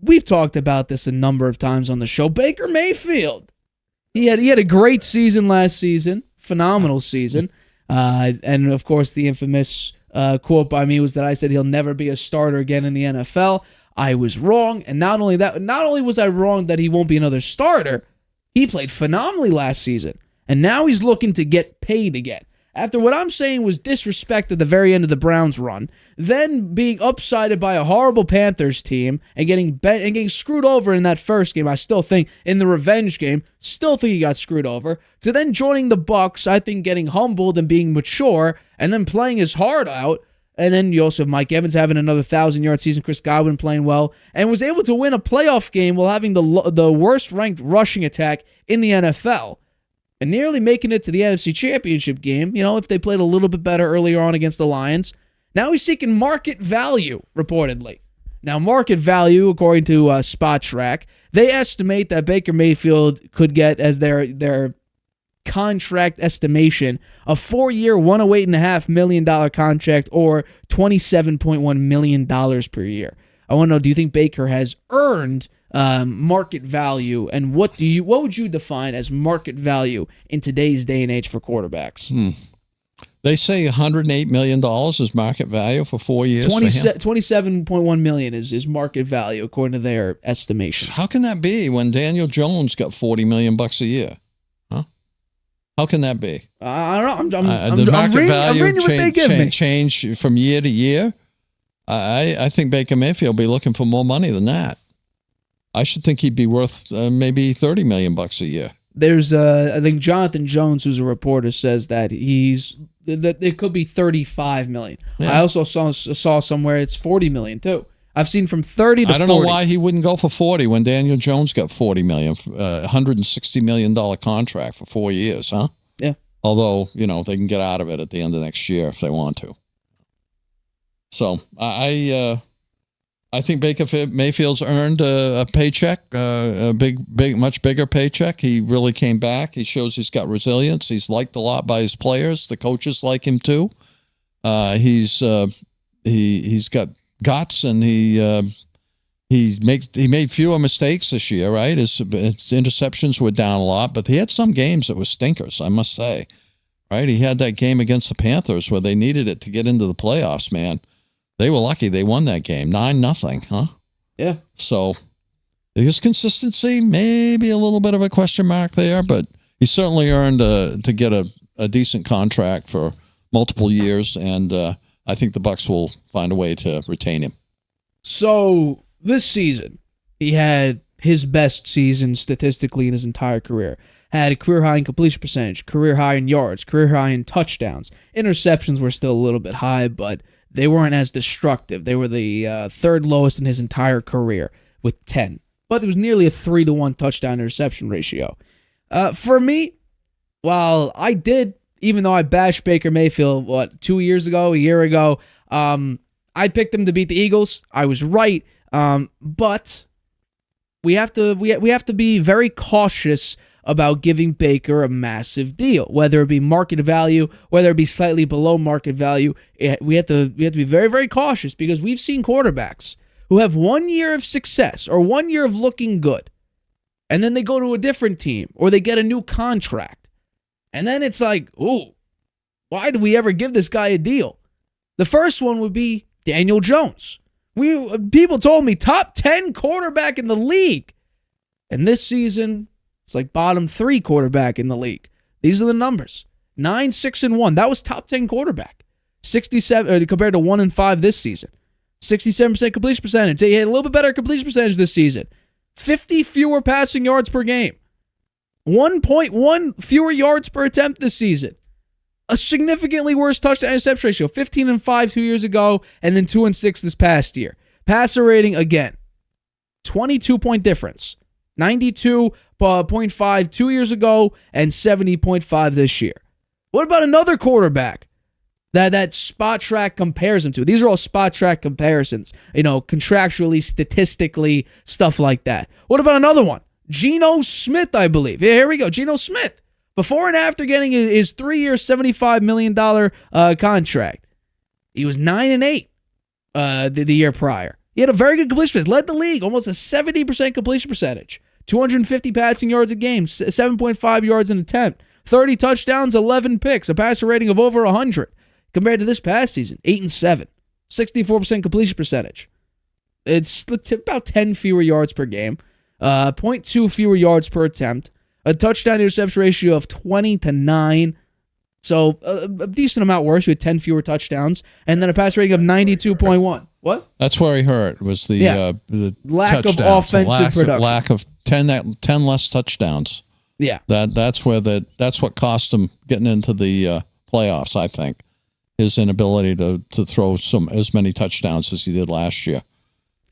we've talked about this a number of times on the show. Baker Mayfield. He had a great season last season, phenomenal season. And, of course, the infamous quote by me was that I said he'll never be a starter again in the NFL. I was wrong, and not only was I wrong that he won't be another starter, he played phenomenally last season, and now he's looking to get paid again. After what I'm saying was disrespect at the very end of the Browns run, then being upsided by a horrible Panthers team and getting screwed over in that first game, I still think, in the revenge game, still think he got screwed over, to then joining the Bucs, I think getting humbled and being mature, and then playing his heart out, and then you also have Mike Evans having another 1,000-yard season, Chris Godwin playing well, and was able to win a playoff game while having the worst-ranked rushing attack in the NFL. And nearly making it to the NFC Championship game, if they played a little bit better earlier on against the Lions. Now he's seeking market value, reportedly. Now, market value, according to SpotTrack, they estimate that Baker Mayfield could get, as their contract estimation, a 4-year, $108.5 million contract, or $27.1 million per year. I want to know, do you think Baker has earned market value, and what would you define as market value in today's day and age for quarterbacks? They say $108 million is market value for 4 years. $27.1 million is market value according to their estimation. How can that be when Daniel Jones got $40 million a year? Huh? How can that be? I don't know. I'm reading what they give me. Change from year to year. I think Baker Mayfield will be looking for more money than that. I should think he'd be worth maybe $30 million a year. There's, I think Jonathan Jones, who's a reporter, says that it could be $35 million. Yeah. I also saw somewhere it's $40 million too. I've seen from 30 to 40. I don't know why he wouldn't go for 40 when Daniel Jones got $40 million, $160 million contract for 4 years, huh? Yeah. Although, they can get out of it at the end of next year if they want to. So I think Baker Mayfield's earned a paycheck, a big, much bigger paycheck. He really came back. He shows he's got resilience. He's liked a lot by his players. The coaches like him too. He's got guts, and he made fewer mistakes this year. Right, his interceptions were down a lot, but he had some games that were stinkers, I must say. Right, he had that game against the Panthers where they needed it to get into the playoffs. Man. They were lucky they won that game, 9-0, huh? Yeah. So his consistency, maybe a little bit of a question mark there, but he certainly earned to get a decent contract for multiple years, and I think the Bucs will find a way to retain him. So this season, he had his best season statistically in his entire career. Had a career high in completion percentage, career high in yards, career high in touchdowns. Interceptions were still a little bit high, but they weren't as destructive. They were the third lowest in his entire career with 10. But it was nearly a 3-to-1 touchdown interception ratio. For me, while I did, even though I bashed Baker Mayfield, 2 years ago, a year ago, I picked him to beat the Eagles. I was right. But we have to be very cautious about giving Baker a massive deal, whether it be market value, whether it be slightly below market value. We have to be very, very cautious, because we've seen quarterbacks who have 1 year of success or 1 year of looking good, and then they go to a different team or they get a new contract, and then it's like, ooh, why do we ever give this guy a deal? The first one would be Daniel Jones. People told me top 10 quarterback in the league, and this season it's like bottom 3 quarterback in the league. These are the numbers. 9, 6, and 1. That was top 10 quarterback. 67 compared to 1 and 5 this season. 67% completion percentage. He had a little bit better completion percentage this season. 50 fewer passing yards per game. 1.1 fewer yards per attempt this season. A significantly worse touchdown interception ratio. 15-5 2 years ago, and then 2-6 this past year. Passer rating, again, 22-point difference. 92.5 2 years ago and 70.5 this year. What about another quarterback that SpotTrack compares him to? These are all SpotTrack comparisons, contractually, statistically, stuff like that. What about another one? Geno Smith, I believe. Yeah, here we go. Geno Smith. Before and after getting his 3-year, $75 million contract, he was 9-8 the year prior. He had a very good completion percentage. Led the league, almost a 70% completion percentage. 250 passing yards a game, 7.5 yards an attempt. 30 touchdowns, 11 picks, a passer rating of over 100. Compared to this past season, 8-7. 64% completion percentage. It's about 10 fewer yards per game. 0.2 fewer yards per attempt. A touchdown interception ratio of 20-9. So a decent amount worse. You had 10 fewer touchdowns. And then a pass rating of 92.1. What? That's where he hurt, was the lack touchdowns. of offensive production. Lack of 10 less touchdowns. Yeah. That's what cost him getting into the playoffs, I think. His inability to throw as many touchdowns as he did last year.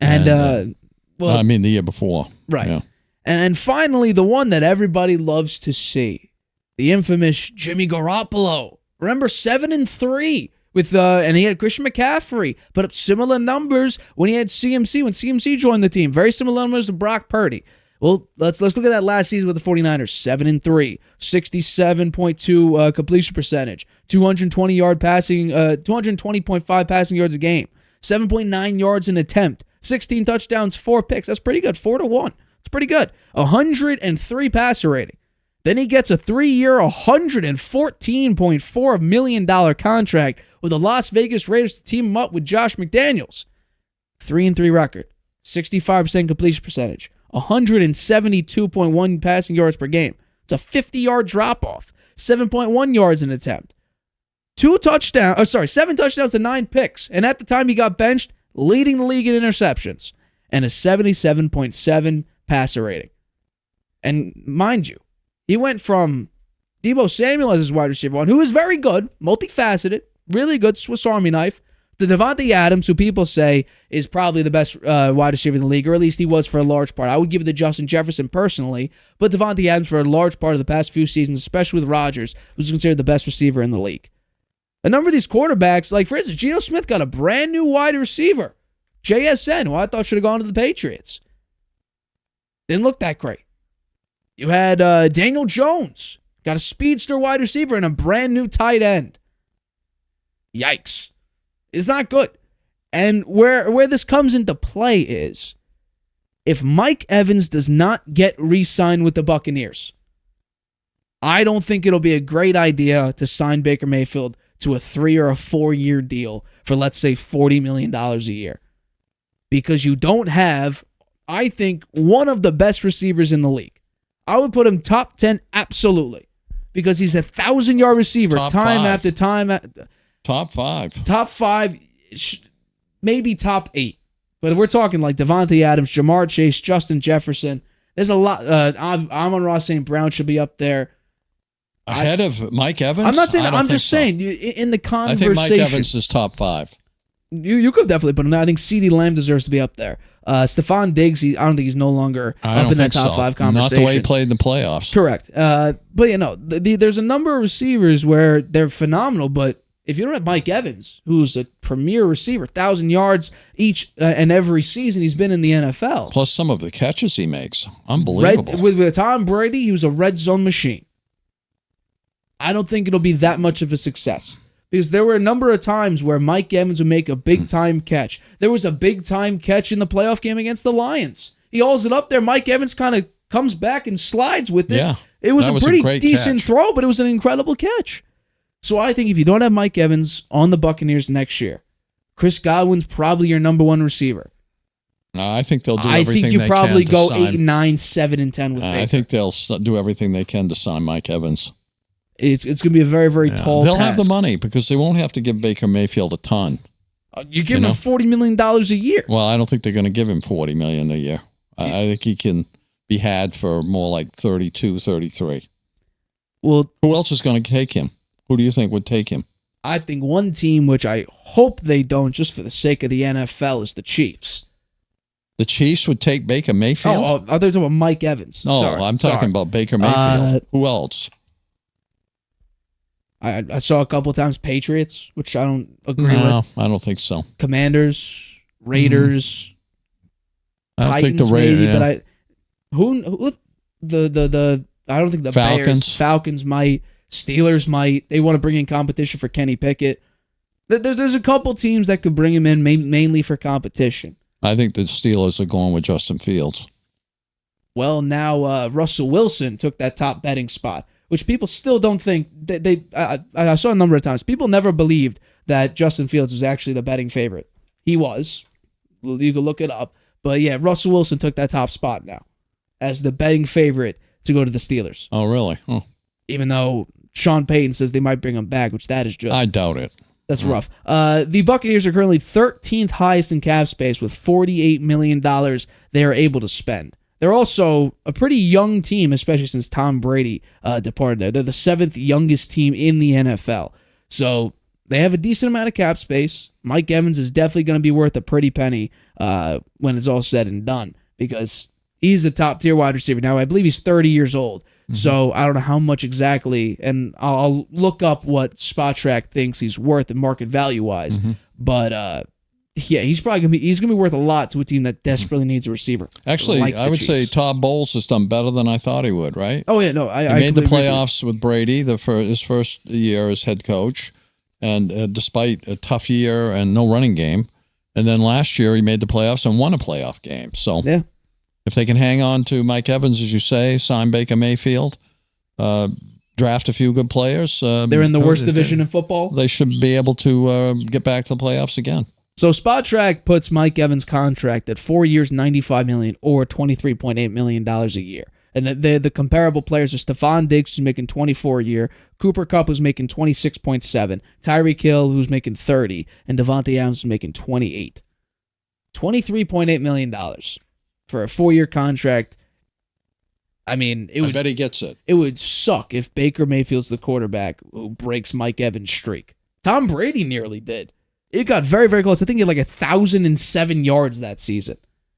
And I mean the year before. Right. Yeah. And finally, the one that everybody loves to see, the infamous Jimmy Garoppolo. Remember, 7-3 with and he had Christian McCaffrey, put up similar numbers when he had CMC, when CMC joined the team. Very similar numbers to Brock Purdy. Well, let's look at that last season with the 49ers. 7-3, 67.2 completion percentage, 220.5 passing yards a game, 7.9 yards an attempt, 16 touchdowns, 4 picks. That's pretty good. 4-1. It's pretty good. 103 passer rating. Then he gets a 3-year, $114.4 million contract with the Las Vegas Raiders to team him up with Josh McDaniels. 3-3 record, 65% completion percentage, 172.1 passing yards per game. It's a 50-yard drop-off, 7.1 yards an attempt. 7 touchdowns to 9 picks. And at the time he got benched, leading the league in interceptions. And a 77.7 passer rating. And mind you, he went from Deebo Samuel as his wide receiver one, who is very good, multifaceted, really good Swiss Army knife, to Devontae Adams, who people say is probably the best wide receiver in the league, or at least he was for a large part. I would give it to Justin Jefferson personally, but Devontae Adams for a large part of the past few seasons, especially with Rodgers, was considered the best receiver in the league. A number of these quarterbacks, like for instance, Geno Smith got a brand new wide receiver, JSN, who I thought should have gone to the Patriots. Didn't look that great. You had Daniel Jones, got a speedster wide receiver and a brand new tight end. Yikes. It's not good. And where this comes into play is, if Mike Evans does not get re-signed with the Buccaneers, I don't think it'll be a great idea to sign Baker Mayfield to a 3 or a 4-year deal for, let's say, $40 million a year. Because you don't have, I think, one of the best receivers in the league. I would put him top 10 absolutely. Because he's a 1,000-yard receiver Top time 5. after time. Top 5. Top 5, maybe top 8. But we're talking like Devontae Adams, Jamar Chase, Justin Jefferson. There's a lot. Amon-Ra St. Brown should be up there. Ahead of Mike Evans? I'm not saying. I'm just so. saying in the conversation. I think Mike Evans is top 5. You could definitely put him there. I think CeeDee Lamb deserves to be up there. Stephon Diggs, I don't think he's no longer up in that top 5 conversation. Not the way he played in the playoffs. Correct. But there's a number of receivers where they're phenomenal, but if you don't have Mike Evans, who's a premier receiver, 1,000 yards each and every season he's been in the NFL. Plus some of the catches he makes. Unbelievable. With Tom Brady, he was a red zone machine. I don't think it'll be that much of a success. Because there were a number of times where Mike Evans would make a big-time catch. There was a big-time catch in the playoff game against the Lions. He hauls it up there. Mike Evans kind of comes back and slides with it. Yeah, it was a pretty decent catch. throw, but it was an incredible catch. So I think if you don't have Mike Evans on the Buccaneers next year, Chris Godwin's probably your number 1 receiver. I think they'll do everything they can. I think you probably go sign. 8-9, 7-10 with Baker. I think they'll do everything they can to sign Mike Evans. It's going to be a very, very tall They'll task. have the money because they won't have to give Baker Mayfield a ton. You're giving him $40 million a year. Well, I don't think they're going to give him $40 million a year. I think he can be had for more like 32, 33. Well, who else is going to take him? Who do you think would take him? I think one team, which I hope they don't, just for the sake of the NFL, is the Chiefs. The Chiefs would take Baker Mayfield? I thought you were talking about Mike Evans. No, I'm talking about Baker Mayfield. Who else? I saw a couple of times Patriots, which I don't agree with. No, I don't think so. Commanders, Raiders, I don't Titans, think the Raiders. maybe, Yeah. But I don't think the Falcons. Falcons might. Steelers might. They want to bring in competition for Kenny Pickett. There's a couple teams that could bring him in mainly for competition. I think the Steelers are going with Justin Fields. Well, now Russell Wilson took that top betting spot, which people still don't think. I saw a number of times. People never believed that Justin Fields was actually the betting favorite. He was. You can look it up. But yeah, Russell Wilson took that top spot now as the betting favorite to go to the Steelers. Oh, really? Oh. Even though Sean Payton says they might bring him back, which that is just... I doubt it. That's rough. The Buccaneers are currently 13th highest in cap space with $48 million they are able to spend. They're also a pretty young team, especially since Tom Brady departed there. They're the 7th youngest team in the NFL. So they have a decent amount of cap space. Mike Evans is definitely going to be worth a pretty penny when it's all said and done because he's a top-tier wide receiver. Now, I believe he's 30 years old. So I don't know how much exactly, and I'll look up what SpotTrack thinks he's worth and market value-wise. But yeah, he's gonna be worth a lot to a team that desperately needs a receiver. Actually, like I would say Todd Bowles has done better than I thought he would. Right? Oh yeah, no, he made the playoffs with Brady his first year as head coach, and despite a tough year and no running game, and then last year he made the playoffs and won a playoff game. So yeah. If they can hang on to Mike Evans, as you say, sign Baker Mayfield, draft a few good players. They're in the worst division in football. They should be able to get back to the playoffs again. So SpotTrack puts Mike Evans' contract at 4 years, $95 million, or $23.8 million a year. And the comparable players are Stephon Diggs, who's making $24 a year, Cooper Kupp, who's making $26.7, Tyreek Hill, who's making $30, and Devontae Adams, who's making $28. $23.8 million. For a 4-year contract, I mean, I bet he gets it. It would suck if Baker Mayfield's the quarterback who breaks Mike Evans' streak. Tom Brady nearly did. It got very, very close. I think he had like 1,007 yards that season.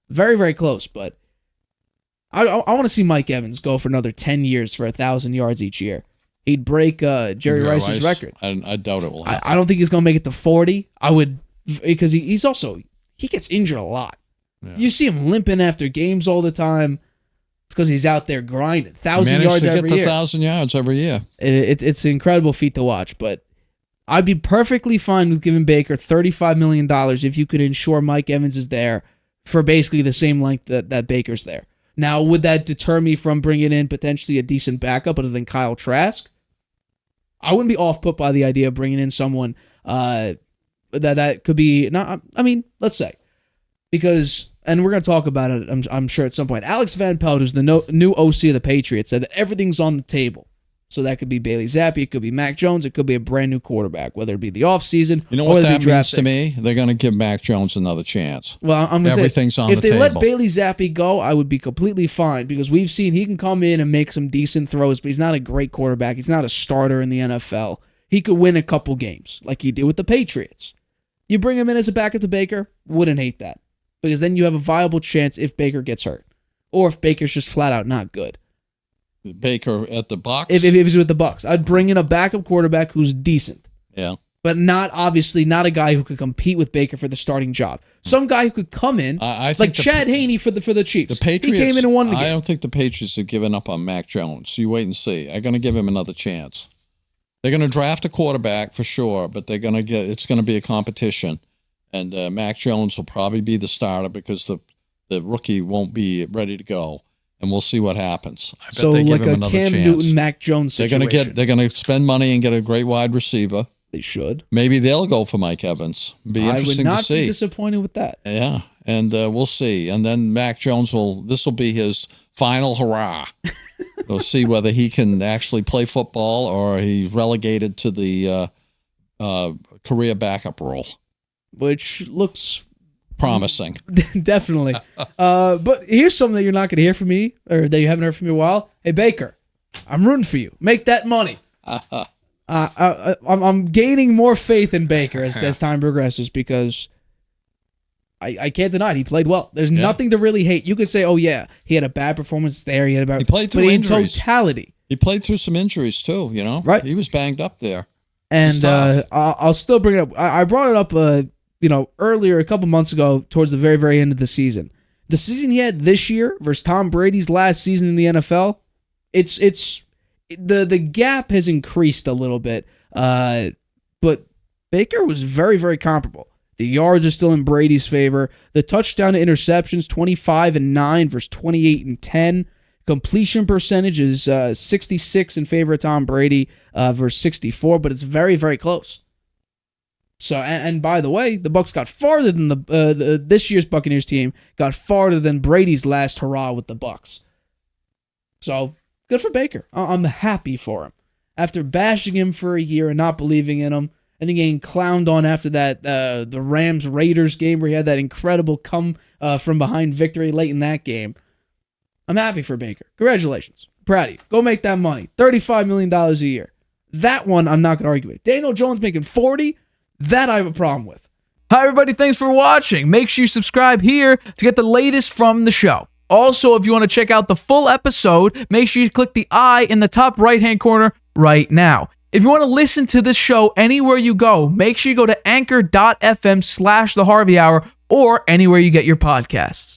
Very, very close, but I want to see Mike Evans go for another 10 years for 1,000 yards each year. He'd break Jerry Rice's record. I doubt it will happen. I don't think he's going to make it to 40. I would, because he gets injured a lot. Yeah. You see him limping after games all the time. It's because he's out there grinding. 1,000 yards every year. Managed to get to 1,000 yards every year. It's an incredible feat to watch, but I'd be perfectly fine with giving Baker $35 million if you could ensure Mike Evans is there for basically the same length that Baker's there. Now, would that deter me from bringing in potentially a decent backup other than Kyle Trask? I wouldn't be off-put by the idea of bringing in someone that could be... let's say... Because, and we're going to talk about it, I'm sure, at some point. Alex Van Pelt, who's the new OC of the Patriots, said that everything's on the table. So that could be Bailey Zappi, it could be Mac Jones, it could be a brand new quarterback, whether it be the offseason. You know what that means to me? They're going to give Mac Jones another chance. Well, I'm going to say, everything's on the table. If they let Bailey Zappi go, I would be completely fine because we've seen he can come in and make some decent throws, but he's not a great quarterback. He's not a starter in the NFL. He could win a couple games like he did with the Patriots. You bring him in as a backup to Baker, wouldn't hate that. Because then you have a viable chance if Baker gets hurt. Or if Baker's just flat out not good. Baker at the Bucs? If he's with the Bucs. I'd bring in a backup quarterback who's decent. Yeah. But not a guy who could compete with Baker for the starting job. Some guy who could come in, like Chad Haney for the Chiefs. The Patriots, he came in and won the game. I don't think the Patriots have given up on Mac Jones. You wait and see. They're going to give him another chance. They're going to draft a quarterback for sure, but it's going to be a competition. And Mac Jones will probably be the starter because the rookie won't be ready to go, and we'll see what happens. I bet they give him another chance. Cam Newton, Mac Jones situation. They're going to spend money and get a great wide receiver. They should. Maybe they'll go for Mike Evans. Be interesting to see. I would not be disappointed with that. Yeah, and we'll see. And then Mac Jones this will be his final hurrah. We'll see whether he can actually play football or he's relegated to the career backup role. Which looks promising. Definitely. But here's something that you're not going to hear from me, or that you haven't heard from me in a while. Hey, Baker, I'm rooting for you. Make that money. I'm gaining more faith in Baker as time progresses because I can't deny it. He played well. There's nothing to really hate. You could say, oh, yeah, he had a bad performance there. He played through injuries. In totality. He played through some injuries, too, Right. He was banged up there. And I'll still bring it up. I brought it up earlier, a couple months ago, towards the very, very end of the season. The season he had this year versus Tom Brady's last season in the NFL, the gap has increased a little bit. But Baker was very, very comparable. The yards are still in Brady's favor. The touchdown to interceptions, 25-9 versus 28-10. Completion percentage is 66 in favor of Tom Brady versus 64, but it's very, very close. So, and by the way, the Bucs got farther than this year's Buccaneers team got farther than Brady's last hurrah with the Bucs. So, good for Baker. I'm happy for him. After bashing him for a year and not believing in him, and then getting clowned on after that the Rams-Raiders game where he had that incredible come-from-behind victory late in that game, I'm happy for Baker. Congratulations. Proud of you. Go make that money. $35 million a year. That one I'm not going to argue with. Daniel Jones making $40, that I have a problem with. Hi, everybody. Thanks for watching. Make sure you subscribe here to get the latest from the show. Also, if you want to check out the full episode, make sure you click the I in the top right-hand corner right now. If you want to listen to this show anywhere you go, make sure you go to anchor.fm/The Harvey Hour or anywhere you get your podcasts.